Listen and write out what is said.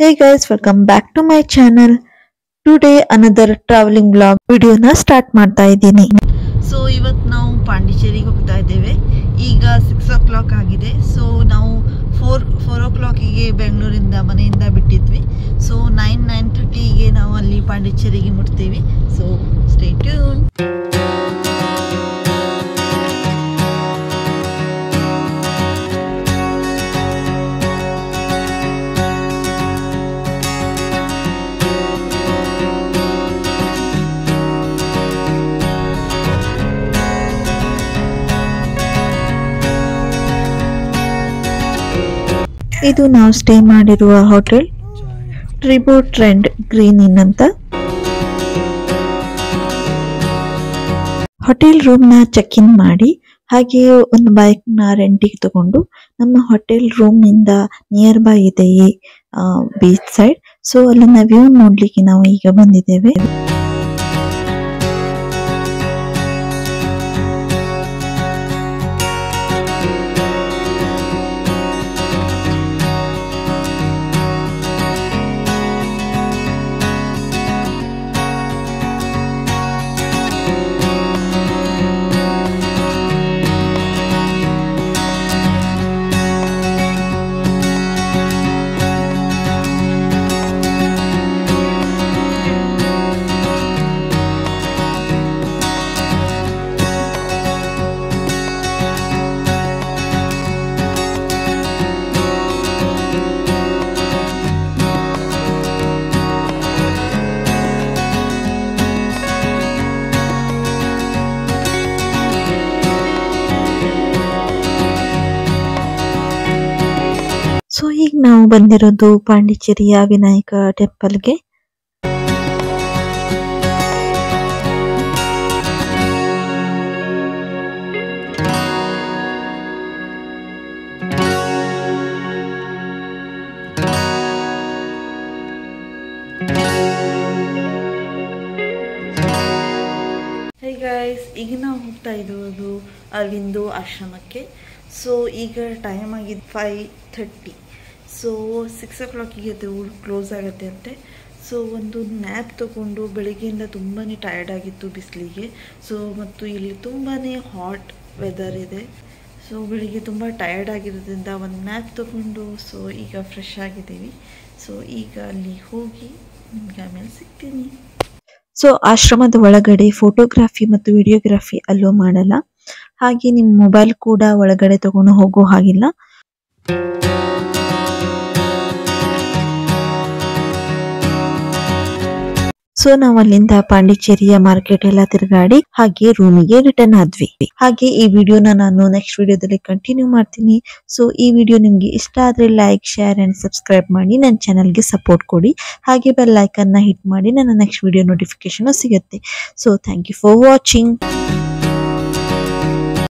Hey guys, welcome back to my channel. Today another traveling vlog video na start ಮಾಡ್ತಾ ಇದ್ದೀನಿ. So ಇವತ್ತು ನಾವು ಪಾಂಡಿಚೇರಿಗೆ ಹೋಗ್ತಾ ಇದ್ದೇವೆ. ಈಗ 6 o'clock ಆಗಿದೆ. ಸೊ ನಾವು 4 o'clockಗೆ ಬೆಂಗಳೂರಿಂದ ಮನೆಯಿಂದ ಬಿಟ್ಟಿದ್ವಿ. ಸೊ 9:30ಗೆ ನಾವು ಅಲ್ಲಿ ಪಾಂಡಿಚೇರಿಗೆ ಮುಟ್ತೀವಿ. So stay tune. ಇದು ನಾವು ಸ್ಟೇ ಮಾಡಿರುವ hotel Treebo trend green inn ಅಂತ. ಹೋಟೆಲ್ ರೂಮ್ ನ ಚೆಕ್ ಇನ್ ಮಾಡಿ ಹಾಗೆ ಒಂದು ಬೈಕ್ ನ ರೆಂಟಿಗೆ ತಗೊಂಡು ನಮ್ಮ ಹೋಟೆಲ್ ರೂಮ್ ನಿಂದ ನಿಯರ್ ಬೈ ಇದೆ ಬೀಚ್ ಸೈಡ್. ಸೊ ಅಲ್ಲಿನ ವ್ಯೂ ನೋಡ್ಲಿಕ್ಕೆ ನಾವು ಈಗ ಬಂದಿದ್ದೇವೆ. ಸೊ ಈಗ ನಾವು ಬಂದಿರೋದು ಪಾಂಡಿಚೇರಿಯ ವಿನಾಯಕ ಟೆಂಪಲ್ಗೆ. ಹೇ ಗೈಸ್, ಈಗ ನಾವು ಹೋಗ್ತಾ ಇರೋದು ಅರವಿಂದೋ ಆಶ್ರಮಕ್ಕೆ. ಸೊ ಈಗ ಟೈಮ್ ಆಗಿದೆ 5:30. ಸೊ 6 o'clockಗೆ ಅದು ಕ್ಲೋಸ್ ಆಗುತ್ತೆ ಅಂತೆ. ಸೊ ಒಂದು ನ್ಯಾಪ್ ತಗೊಂಡು ಬೆಳಿಗ್ಗೆಯಿಂದ ತುಂಬಾ ಟಯರ್ಡ್ ಆಗಿತ್ತು ಬಿಸಿಲಿಗೆ. ಸೊ ಮತ್ತು ಇಲ್ಲಿ ತುಂಬಾ ಹಾಟ್ ವೆದರ್ ಇದೆ. ಸೊ ಬೆಳಿಗ್ಗೆ ತುಂಬ ಟಯರ್ಡ್ ಆಗಿರೋದ್ರಿಂದ ಒಂದು ನ್ಯಾಪ್ ತಗೊಂಡು ಸೊ ಈಗ ಫ್ರೆಶ್ ಆಗಿದ್ದೀವಿ. ಸೊ ಈಗ ಅಲ್ಲಿ ಹೋಗಿ ನಿಮ್ಗೆ ಆಮೇಲೆ ಸಿಗ್ತೀನಿ. ಸೊ ಆಶ್ರಮದ ಒಳಗಡೆ ಫೋಟೋಗ್ರಫಿ ಮತ್ತು ವಿಡಿಯೋಗ್ರಫಿ ಅಲ್ಲೋ ಮಾಡಲ್ಲ. ಹಾಗೆ ನಿಮ್ಮ ಮೊಬೈಲ್ ಕೂಡ ಒಳಗಡೆ ತಗೊಂಡು ಹೋಗೋ ಹಾಗಿಲ್ಲ. ಸೊ ನಾವು ಅಲ್ಲಿಂದ ಪಾಂಡಿಚೇರಿಯ ಮಾರ್ಕೆಟ್ ಎಲ್ಲ ತಿರುಗಾಡಿ ಹಾಗೆ ರೂಮಿಗೆ ರಿಟರ್ನ್ ಆದ್ವಿ. ಹಾಗೆ ಈ ವಿಡಿಯೋನ ನಾನು ನೆಕ್ಸ್ಟ್ ವಿಡಿಯೋದಲ್ಲಿ ಕಂಟಿನ್ಯೂ ಮಾಡ್ತೀನಿ. ಸೊ ಈ ವಿಡಿಯೋ ನಿಮ್ಗೆ ಇಷ್ಟ ಆದ್ರೆ ಲೈಕ್, ಶೇರ್ ಅಂಡ್ ಸಬ್ಸ್ಕ್ರೈಬ್ ಮಾಡಿ ನನ್ನ ಚಾನಲ್ಗೆ ಸಪೋರ್ಟ್ ಕೊಡಿ. ಹಾಗೆ ಬೆಲ್ ಐಕನ್ನ ಹಿಟ್ ಮಾಡಿ ನನ್ನ ನೆಕ್ಸ್ಟ್ ವಿಡಿಯೋ ನೋಟಿಫಿಕೇಶನ್ ಸಿಗುತ್ತೆ. So thank you for watching.